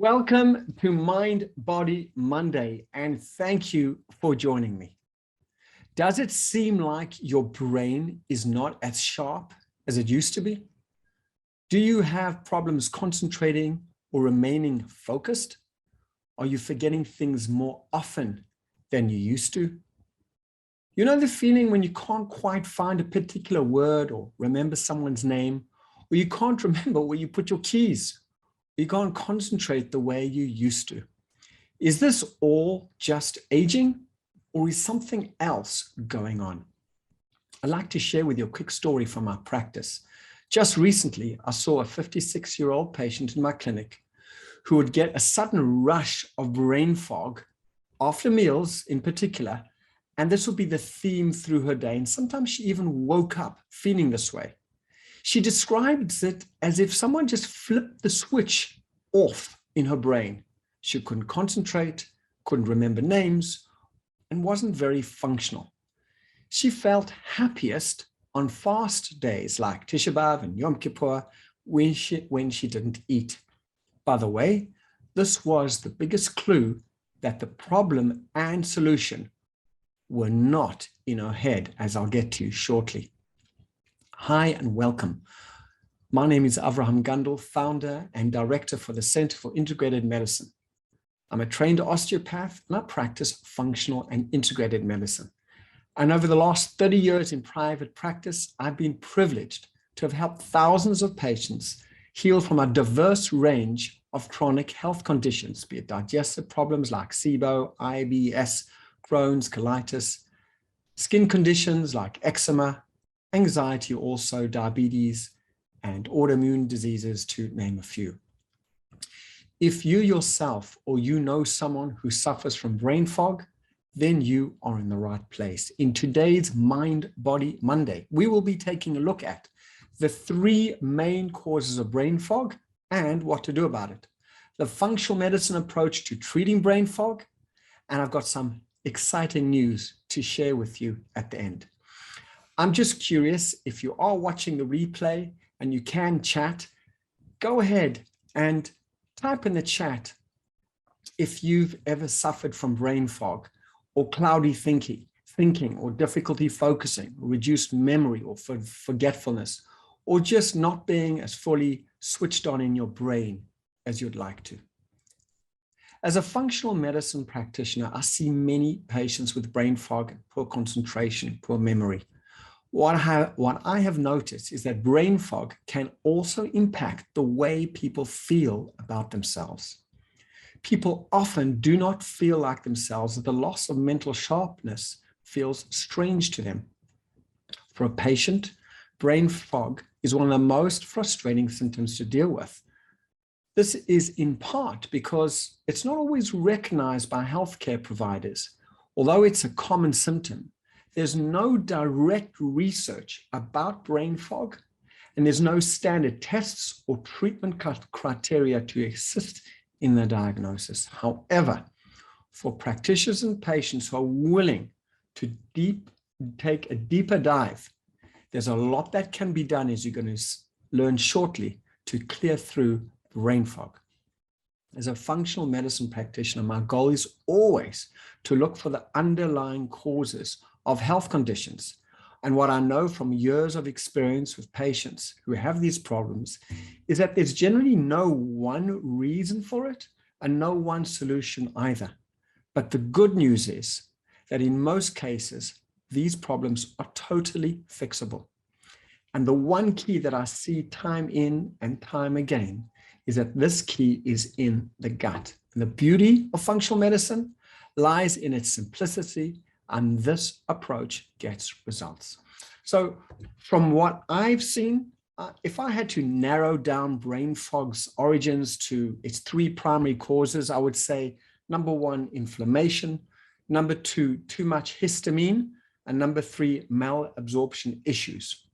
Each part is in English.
Welcome to Mind Body Monday, and thank you for joining me. Does it seem like your brain is not as sharp as it used to be? Do you have problems concentrating or remaining focused? Are you forgetting things more often than you used to? You know the feeling when you can't quite find a particular word or remember someone's name, or you can't remember where you put your keys? You can't concentrate the way you used to. Is this all just aging, or is something else going on? I'd like to share with you a quick story from our practice. Just recently, I saw a 56-year-old patient in my clinic who would get a sudden rush of brain fog after meals in particular, and this would be the theme through her day. And sometimes she even woke up feeling this way. She describes it as if someone just flipped the switch off in her brain. She couldn't concentrate, couldn't remember names, and wasn't very functional. She felt happiest on fast days like Tisha B'Av and Yom Kippur when she didn't eat. By the way, this was the biggest clue that the problem and solution were not in her head, as I'll get to shortly. Hi and welcome. My name is Avraham Gundle, founder and director for the Center for Integrated Medicine. I'm a trained osteopath and I practice functional and integrated medicine. And over the last 30 years in private practice, I've been privileged to have helped thousands of patients heal from a diverse range of chronic health conditions, be it digestive problems like SIBO, IBS, Crohn's, colitis, skin conditions like eczema, anxiety, also diabetes, and autoimmune diseases, to name a few. If you yourself or you know someone who suffers from brain fog, then you are in the right place. In today's Mind Body Monday, we will be taking a look at the three main causes of brain fog and what to do about it, the functional medicine approach to treating brain fog, and I've got some exciting news to share with you at the end. I'm just curious, if you are watching the replay and you can chat, go ahead and type in the chat if you've ever suffered from brain fog or cloudy thinking or difficulty focusing, or reduced memory or forgetfulness, or just not being as fully switched on in your brain as you'd like to. As a functional medicine practitioner, I see many patients with brain fog, poor concentration, poor memory. What I have noticed is that brain fog can also impact the way people feel about themselves. People often do not feel like themselves, that the loss of mental sharpness feels strange to them. For a patient, brain fog is one of the most frustrating symptoms to deal with. This is in part because it's not always recognized by healthcare providers. Although it's a common symptom, there's no direct research about brain fog, and there's no standard tests or treatment criteria to assist in the diagnosis. However, for practitioners and patients who are willing to take a deeper dive, there's a lot that can be done, as you're going to learn shortly, to clear through brain fog. As a functional medicine practitioner, my goal is always to look for the underlying causes of health conditions. And what I know from years of experience with patients who have these problems is that there's generally no one reason for it and no one solution either. But the good news is that in most cases, these problems are totally fixable. And the one key that I see time in and time again is that this key is in the gut. And the beauty of functional medicine lies in its simplicity, and this approach gets results. So from what I've seen, if I had to narrow down brain fog's origins to its three primary causes, I would say, number one, inflammation, number two, too much histamine, and number three, malabsorption issues.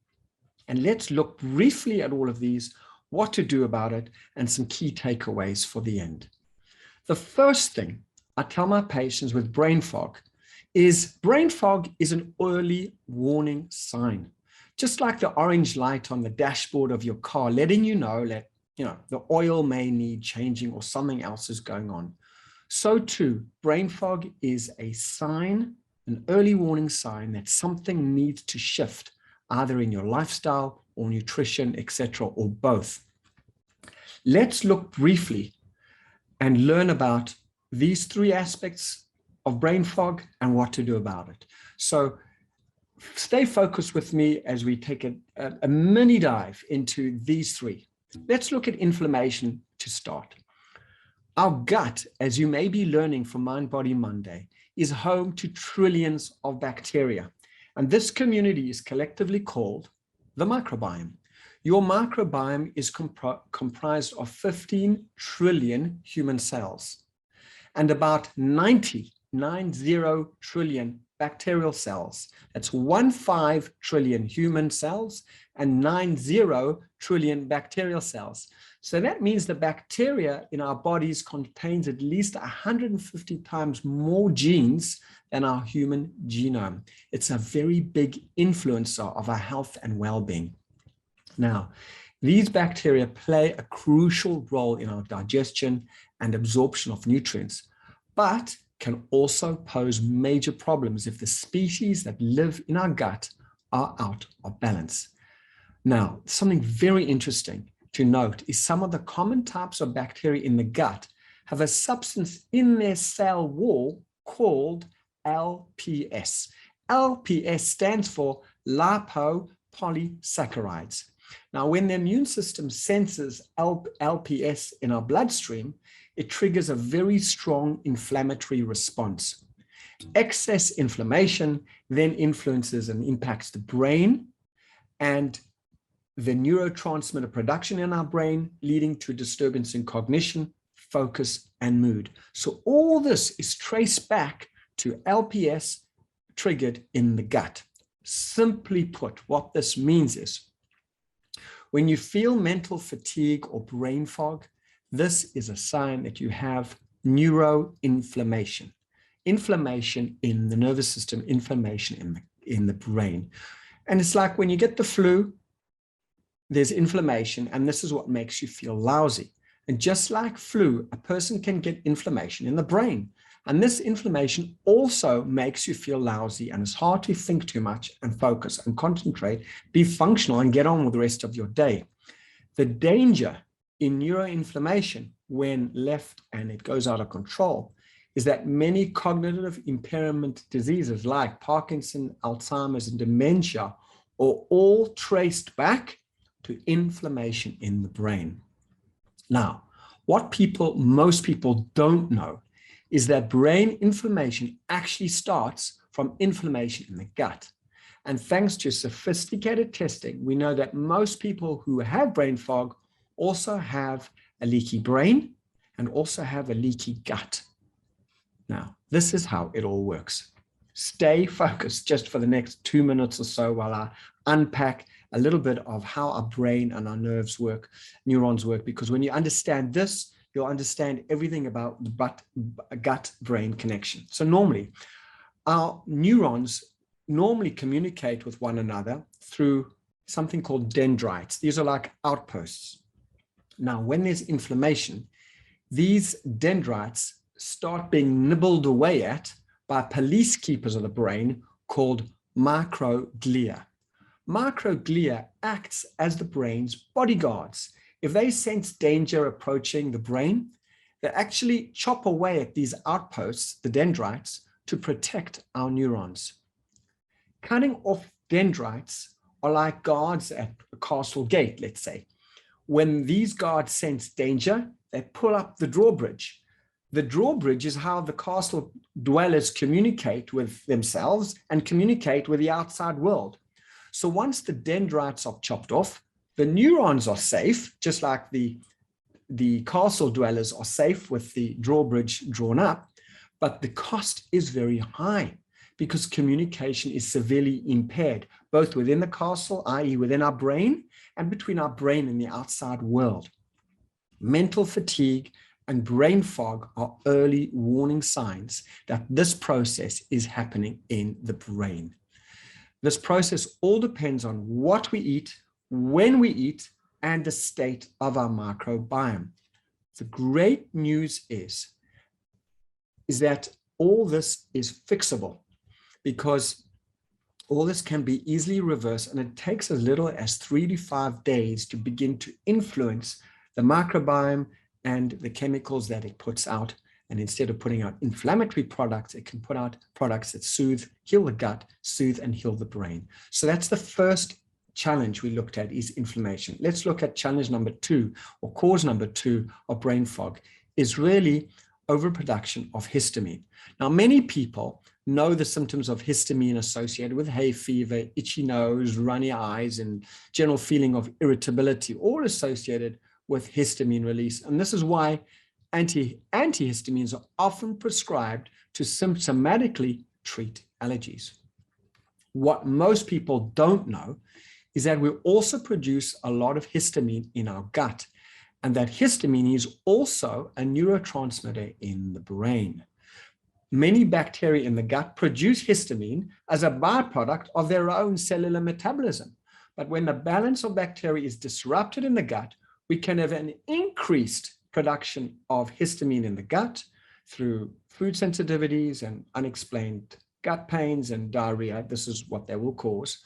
And let's look briefly at all of these, what to do about it, and some key takeaways for the end. The first thing I tell my patients with brain fog is an early warning sign. Just like the orange light on the dashboard of your car, letting you know that the oil may need changing or something else is going on. So too, brain fog is a sign, an early warning sign that something needs to shift, either in your lifestyle or nutrition, etc., or both. Let's look briefly and learn about these three aspects of brain fog and what to do about it. So stay focused with me as we take a mini dive into these three. Let's look at inflammation to start. Our gut, as you may be learning from Mind Body Monday, is home to trillions of bacteria. And this community is collectively called the microbiome. Your microbiome is comprised of 15 trillion human cells and about 90 trillion bacterial cells. That's 15 trillion human cells and 90 trillion bacterial cells. So that means the bacteria in our bodies contains at least 150 times more genes than our human genome. It's a very big influencer of our health and well-being. Now, these bacteria play a crucial role in our digestion and absorption of nutrients, but can also pose major problems if the species that live in our gut are out of balance. Now, something very interesting to note is some of the common types of bacteria in the gut have a substance in their cell wall called LPS. LPS stands for lipopolysaccharides. Now, when the immune system senses LPS in our bloodstream, it triggers a very strong inflammatory response. Excess inflammation then influences and impacts the brain and the neurotransmitter production in our brain, leading to disturbance in cognition, focus, and mood. So all this is traced back to LPS triggered in the gut. Simply put, what this means is when you feel mental fatigue or brain fog, this is a sign that you have neuroinflammation, inflammation in the nervous system, inflammation in the brain. And it's like when you get the flu, there's inflammation, and this is what makes you feel lousy. And just like flu, a person can get inflammation in the brain. And this inflammation also makes you feel lousy, and it's hard to think too much and focus and concentrate, be functional, and get on with the rest of your day. The danger in neuroinflammation, when left and it goes out of control, is that many cognitive impairment diseases like Parkinson, Alzheimer's, and dementia are all traced back to inflammation in the brain. Now, what most people don't know is that brain inflammation actually starts from inflammation in the gut. And thanks to sophisticated testing, we know that most people who have brain fog also have a leaky brain and also have a leaky gut. Now, this is how it all works. Stay focused just for the next 2 minutes or so while I unpack a little bit of how our brain and our nerves work, neurons work, because when you understand this, you'll understand everything about the gut-brain connection. So normally, our neurons communicate with one another through something called dendrites. These are like outposts. Now, when there's inflammation, these dendrites start being nibbled away at by police keepers of the brain called microglia. Microglia acts as the brain's bodyguards. If they sense danger approaching the brain, they actually chop away at these outposts, the dendrites, to protect our neurons. Cutting off dendrites are like guards at a castle gate, let's say. When these guards sense danger, they pull up the drawbridge. The drawbridge is how the castle dwellers communicate with themselves and communicate with the outside world. So once the dendrites are chopped off, the neurons are safe, just like the castle dwellers are safe with the drawbridge drawn up, but the cost is very high because communication is severely impaired, both within the castle, i.e. within our brain, and between our brain and the outside world. Mental fatigue and brain fog are early warning signs that this process is happening in the brain. This process all depends on what we eat, when we eat, and the state of our microbiome. The great news is that all this is fixable, because all this can be easily reversed, and it takes as little as 3 to 5 days to begin to influence the microbiome and the chemicals that it puts out. And instead of putting out inflammatory products, it can put out products that soothe, heal the gut, soothe and heal the brain. So that's the first challenge we looked at, is inflammation. Let's look at challenge number 2, or cause number 2 of brain fog, is really overproduction of histamine. Now, many people know the symptoms of histamine associated with hay fever, itchy nose, runny eyes, and general feeling of irritability, all associated with histamine release. And this is why antihistamines are often prescribed to symptomatically treat allergies. What most people don't know is that we also produce a lot of histamine in our gut, and that histamine is also a neurotransmitter in the brain. Many bacteria in the gut produce histamine as a byproduct of their own cellular metabolism. But when the balance of bacteria is disrupted in the gut, we can have an increased production of histamine in the gut through food sensitivities and unexplained gut pains and diarrhea. This is what they will cause.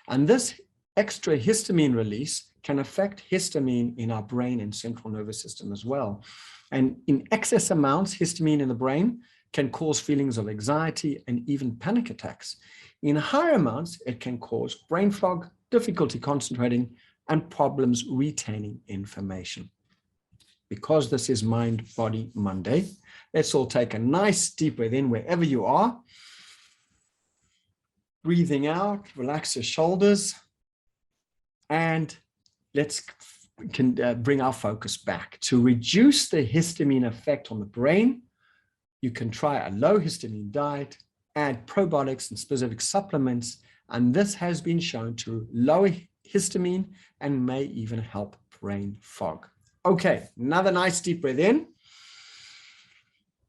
And this extra histamine release can affect histamine in our brain and central nervous system as well. And in excess amounts, histamine in the brain can cause feelings of anxiety and even panic attacks. In higher amounts, it can cause brain fog, difficulty concentrating, and problems retaining information. Because this is Mind Body Monday, let's all take a nice deep breath in wherever you are. Breathing out, relax your shoulders, and let's bring our focus back. To reduce the histamine effect on the brain, you can try a low histamine diet, add probiotics and specific supplements, and this has been shown to lower histamine and may even help brain fog. Okay, another nice deep breath in.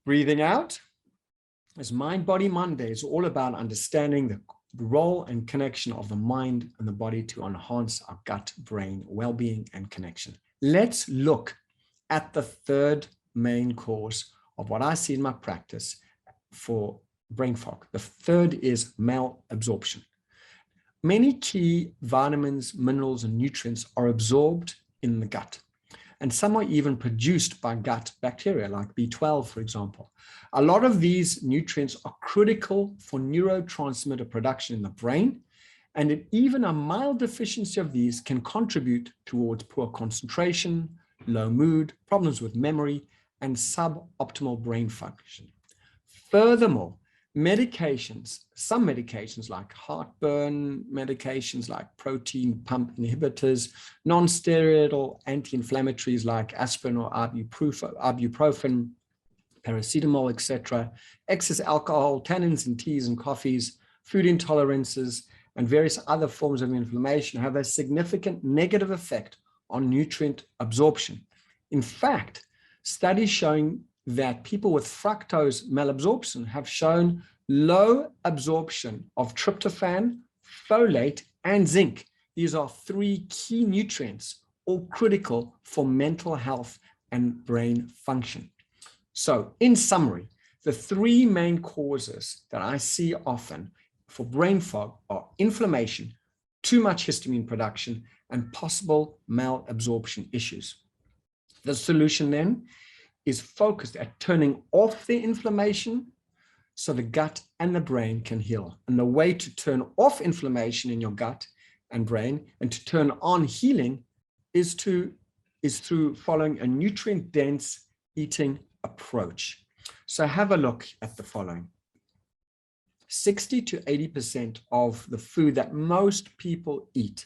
Breathing out. As Mind Body Monday is all about understanding the role and connection of the mind and the body to enhance our gut-brain well-being and connection. Let's look at the third main cause of what I see in my practice for brain fog. The third is malabsorption. Many key vitamins, minerals, and nutrients are absorbed in the gut, and some are even produced by gut bacteria, like B12, for example. A lot of these nutrients are critical for neurotransmitter production in the brain, and even a mild deficiency of these can contribute towards poor concentration, low mood, problems with memory, and suboptimal brain function. Furthermore, some medications like heartburn medications like protein pump inhibitors, non-steroidal anti-inflammatories like aspirin or ibuprofen, paracetamol, etc., excess alcohol, tannins in teas and coffees, food intolerances, and various other forms of inflammation have a significant negative effect on nutrient absorption. In fact, studies showing that people with fructose malabsorption have shown low absorption of tryptophan, folate, and zinc. These are 3 key nutrients, all critical for mental health and brain function. So, in summary, the 3 main causes that I see often for brain fog are inflammation, too much histamine production, and possible malabsorption issues. The solution then is focused at turning off the inflammation so the gut and the brain can heal. And the way to turn off inflammation in your gut and brain and to turn on healing is through following a nutrient-dense eating approach. So have a look at the following. 60 to 80% of the food that most people eat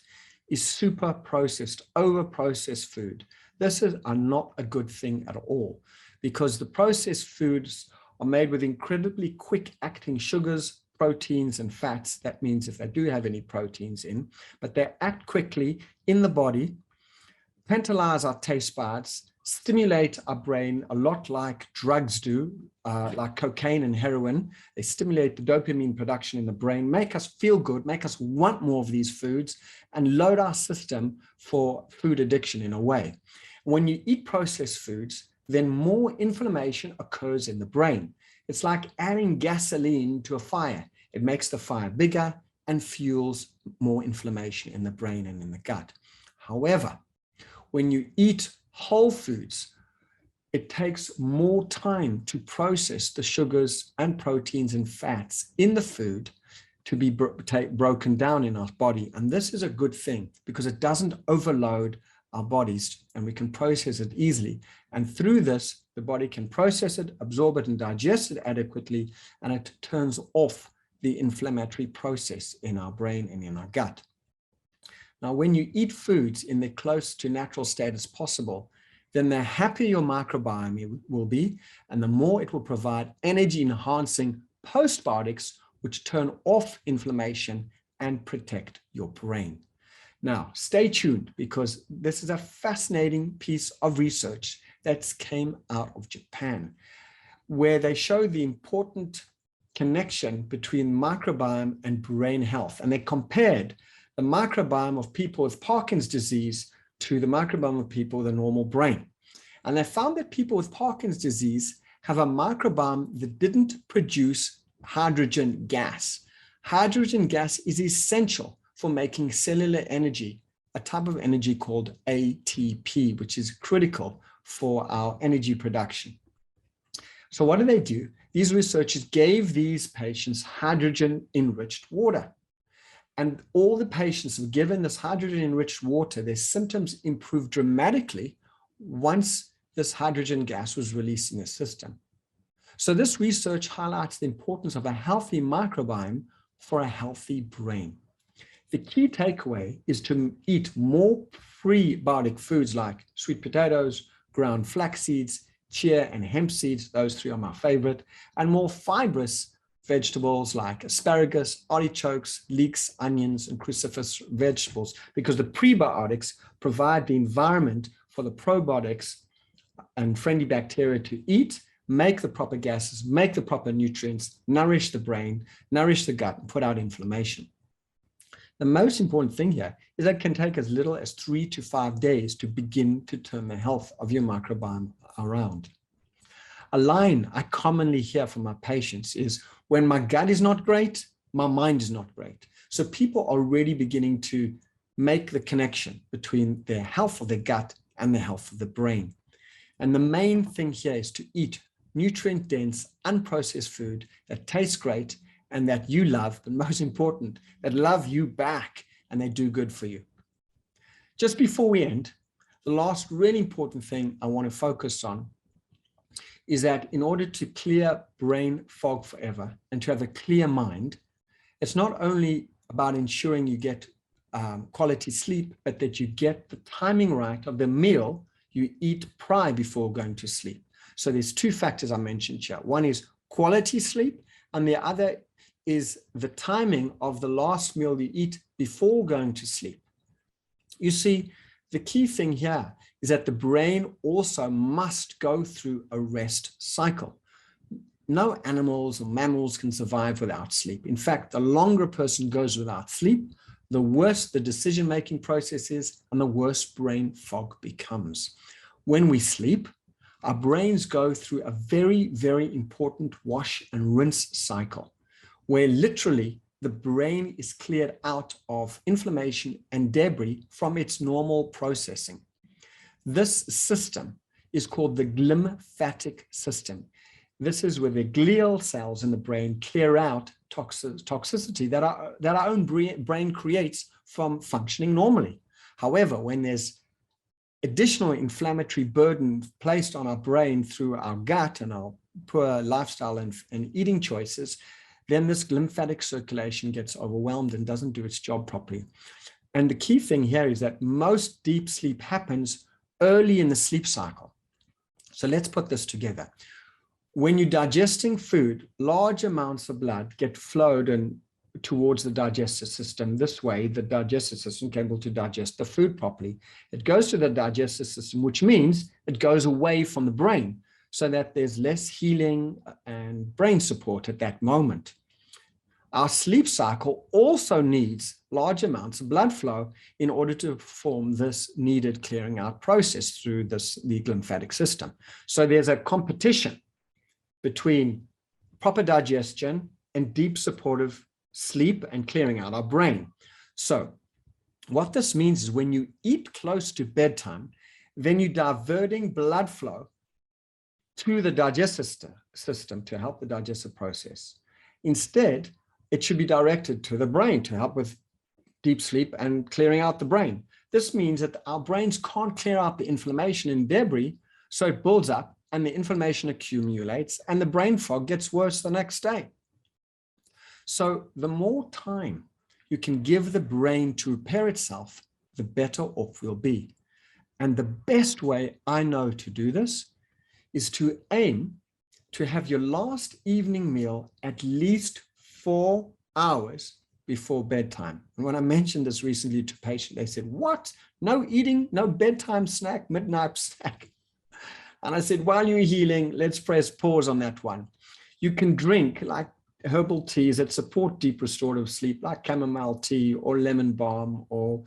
is super processed, over processed food. This is not a good thing at all, because the processed foods are made with incredibly quick acting sugars, proteins, and fats. That means if they do have any proteins in, but they act quickly in the body, tantalize our taste buds, stimulate our brain a lot like drugs do, like cocaine and heroin. They stimulate the dopamine production in the brain, make us feel good, make us want more of these foods, and load our system for food addiction in a way. When you eat processed foods, then more inflammation occurs in the brain. It's like adding gasoline to a fire. It makes the fire bigger and fuels more inflammation in the brain and in the gut. However, when you eat whole foods, it takes more time to process the sugars and proteins and fats in the food to be broken down in our body. And this is a good thing because it doesn't overload our bodies and we can process it easily. And through this, the body can process it, absorb it, and digest it adequately, and it turns off the inflammatory process in our brain and in our gut. Now, when you eat foods in the close to natural state as possible, then the happier your microbiome will be, and the more it will provide energy-enhancing postbiotics, which turn off inflammation and protect your brain. Now, stay tuned because this is a fascinating piece of research that came out of Japan, where they show the important connection between microbiome and brain health. And they compared the microbiome of people with Parkinson's disease to the microbiome of people with a normal brain. And they found that people with Parkinson's disease have a microbiome that didn't produce hydrogen gas. Hydrogen gas is essential for making cellular energy, a type of energy called ATP, which is critical for our energy production. So what do? These researchers gave these patients hydrogen-enriched water. And all the patients were given this hydrogen-enriched water, their symptoms improved dramatically once this hydrogen gas was released in the system. So this research highlights the importance of a healthy microbiome for a healthy brain. The key takeaway is to eat more prebiotic foods like sweet potatoes, ground flax seeds, chia and hemp seeds, those three are my favorite, and more fibrous vegetables like asparagus, artichokes, leeks, onions, and cruciferous vegetables, because the prebiotics provide the environment for the probiotics and friendly bacteria to eat, make the proper gases, make the proper nutrients, nourish the brain, nourish the gut, and put out inflammation. The most important thing here is that it can take as little as 3 to 5 days to begin to turn the health of your microbiome around. A line I commonly hear from my patients is, when my gut is not great, my mind is not great. So people are already beginning to make the connection between the health of the gut and the health of the brain. And the main thing here is to eat nutrient-dense, unprocessed food that tastes great and that you love, but most important, that love you back and they do good for you. Just before we end, the last really important thing I want to focus on is that in order to clear brain fog forever and to have a clear mind, it's not only about ensuring you get quality sleep, but that you get the timing right of the meal you eat before going to sleep. So there's two factors I mentioned here. One is quality sleep, and the other is the timing of the last meal you eat before going to sleep. You see, the key thing here is that the brain also must go through a rest cycle. No animals or mammals can survive without sleep. In fact, the longer a person goes without sleep, the worse the decision-making process is and the worse brain fog becomes. When we sleep, our brains go through a very, very important wash and rinse cycle, where literally the brain is cleared out of inflammation and debris from its normal processing. This system is called the glymphatic system. This is where the glial cells in the brain clear out toxicity that our own brain creates from functioning normally. However, when there's additional inflammatory burden placed on our brain through our gut and our poor lifestyle and eating choices, then this lymphatic circulation gets overwhelmed and doesn't do its job properly. And the key thing here is that most deep sleep happens early in the sleep cycle. So let's put this together. When you're digesting food, large amounts of blood get flowed and towards the digestive system. This way, the digestive system is able to digest the food properly. It goes to the digestive system, which means it goes away from the brain so that there's less healing and brain support at that moment. Our sleep cycle also needs large amounts of blood flow in order to perform this needed clearing out process through the lymphatic system. So there's a competition between proper digestion and deep supportive sleep and clearing out our brain. So what this means is when you eat close to bedtime, then you're diverting blood flow to the digestive system to help the digestive process. Instead, it should be directed to the brain to help with deep sleep and clearing out the brain. This means that our brains can't clear out the inflammation and debris, so it builds up and the inflammation accumulates and the brain fog gets worse the next day. So the more time you can give the brain to repair itself, the better off we'll be. And the best way I know to do this is to aim to have your last evening meal at least 4 hours before bedtime. And when I mentioned this recently to patients, they said, what? No eating, no bedtime snack, midnight snack. And I said, while you're healing, let's press pause on that one. You can drink like herbal teas that support deep restorative sleep, like chamomile tea or lemon balm or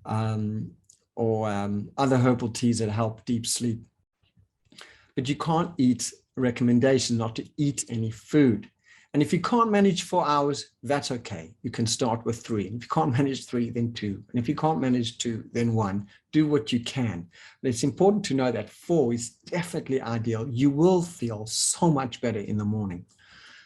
other herbal teas that help deep sleep. But you can't eat, recommendation not to eat any food. And if you can't manage 4 hours, that's okay. You can start with 3. If you can't manage 3, then 2. And if you can't manage 2, then 1. Do what you can. But it's important to know that 4 is definitely ideal. You will feel so much better in the morning.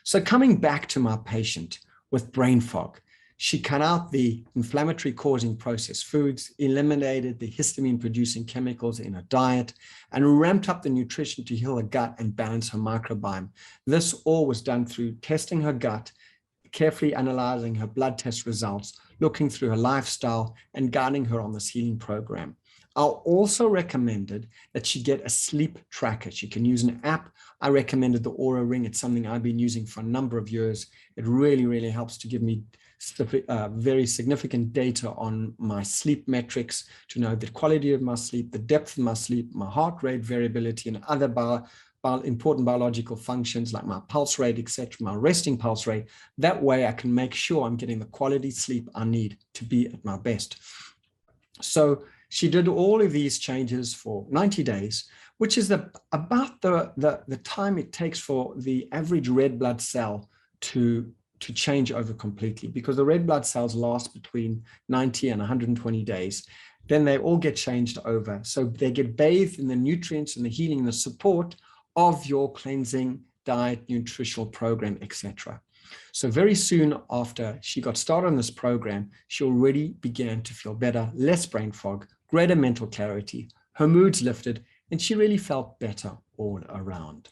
So coming back to my patient with brain fog, she cut out the inflammatory causing processed foods, eliminated the histamine producing chemicals in her diet, and ramped up the nutrition to heal her gut and balance her microbiome. This all was done through testing her gut, carefully analyzing her blood test results, looking through her lifestyle, and guiding her on this healing program. I also recommended that she get a sleep tracker. She can use an app. I recommended the Aura Ring. It's something I've been using for a number of years. It really, really helps to give me very significant data on my sleep metrics to know the quality of my sleep, the depth of my sleep, my heart rate variability, and other important biological functions like my pulse rate, etc., my resting pulse rate. That way I can make sure I'm getting the quality sleep I need to be at my best. So she did all of these changes for 90 days, which is about the time it takes for the average red blood cell to change over completely, because the red blood cells last between 90 and 120 days. Then they all get changed over. So they get bathed in the nutrients and the healing and the support of your cleansing diet, nutritional program, etc. So very soon after she got started on this program, she already began to feel better, less brain fog, greater mental clarity, her moods lifted, and she really felt better all around.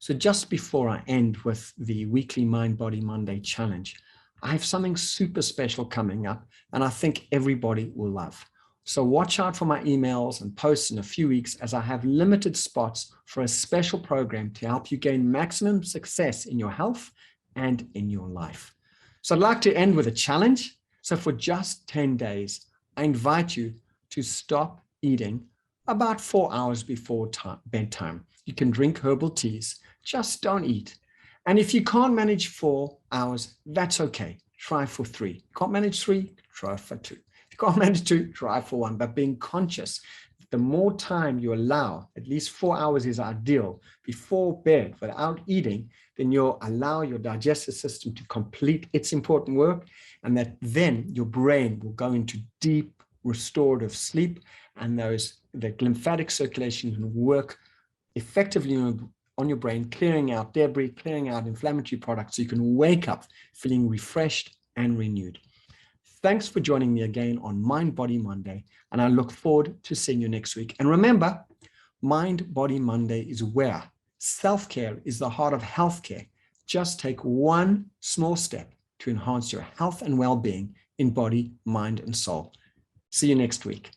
So just before I end with the weekly Mind Body Monday challenge, I have something super special coming up and I think everybody will love. So watch out for my emails and posts in a few weeks, as I have limited spots for a special program to help you gain maximum success in your health and in your life. So I'd like to end with a challenge. So for just 10 days, I invite you to stop eating about 4 hours before bedtime. You can drink herbal teas, just don't eat. And if you can't manage 4 hours, that's okay. Try for 3. You can't manage 3, try for 2. If you can't manage 2, try for 1. But being conscious, the more time you allow, at least 4 hours is ideal, before bed without eating, then you'll allow your digestive system to complete its important work, and that then your brain will go into deep restorative sleep, and the lymphatic circulation can work effectively on your brain, clearing out debris, clearing out inflammatory products, so you can wake up feeling refreshed and renewed. Thanks for joining me again on Mind Body Monday, and I look forward to seeing you next week. And remember, Mind Body Monday is where self-care is the heart of healthcare. Just take one small step to enhance your health and well-being in body, mind, and soul. See you next week.